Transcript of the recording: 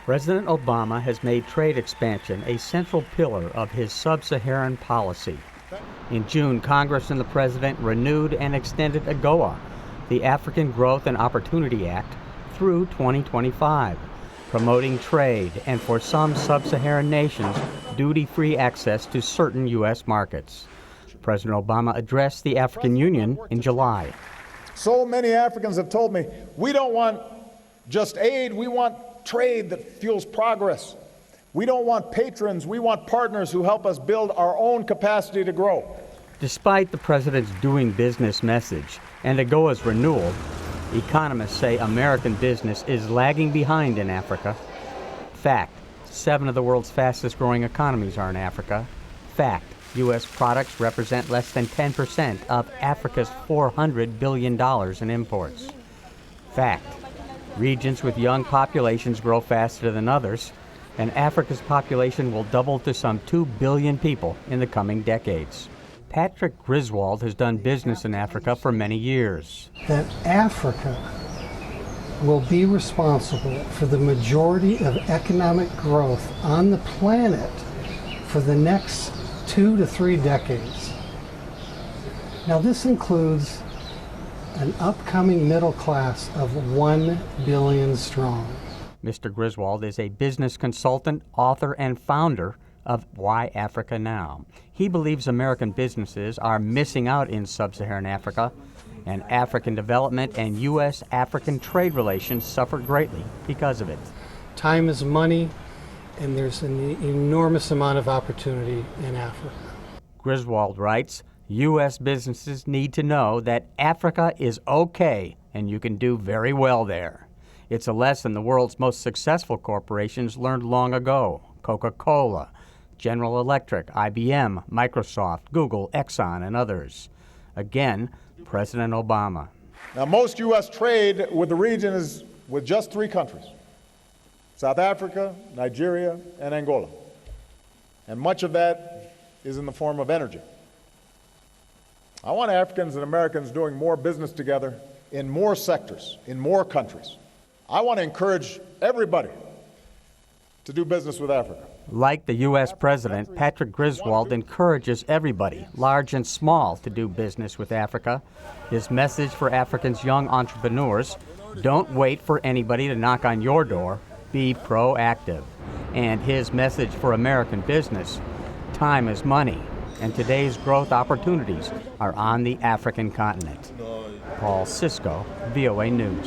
President Obama has made trade expansion a central pillar of his sub-Saharan policy. In June, Congress and the President renewed and extended AGOA, the African Growth and Opportunity Act, through 2025, promoting trade and, for some sub-Saharan nations, duty-free access to certain U.S. markets. President Obama addressed the African Union in July. So many Africans have told me, we don't want just aid, we want trade that fuels progress. We don't want patrons, we want partners who help us build our own capacity to grow. Despite the president's doing business message and AGOA's renewal, economists say American business is lagging behind in Africa. Fact, 7 of the world's fastest growing economies are in Africa. Fact, U.S. products represent less than 10% of Africa's $400 billion in imports. Fact, regions with young populations grow faster than others, and Africa's population will double to some 2 billion people in the coming decades. Patrick Griswold has done business in Africa for many years. That Africa will be responsible for the majority of economic growth on the planet for the next 2 to 3 decades. Now, this includes an upcoming middle class of 1 billion strong. Mr. Griswold is a business consultant, author, and founder of Why Africa Now. He believes American businesses are missing out in sub-Saharan Africa, and African development and U.S.-African trade relations suffer greatly because of it. Time is money, and there's an enormous amount of opportunity in Africa. Griswold writes, U.S. businesses need to know that Africa is okay and you can do very well there. It's a lesson the world's most successful corporations learned long ago. Coca-Cola, General Electric, IBM, Microsoft, Google, Exxon, and others. Again, President Obama. Now, most U.S. trade with the region is with just 3 countries: South Africa, Nigeria, and Angola. And much of that is in the form of energy. I want Africans and Americans doing more business together in more sectors, in more countries. I want to encourage everybody to do business with Africa. Like the U.S. President, Patrick Griswold encourages everybody, large and small, to do business with Africa. His message for Africa's young entrepreneurs: don't wait for anybody to knock on your door, be proactive. And his message for American business: time is money, and today's growth opportunities are on the African continent. Paul Sisco, VOA News.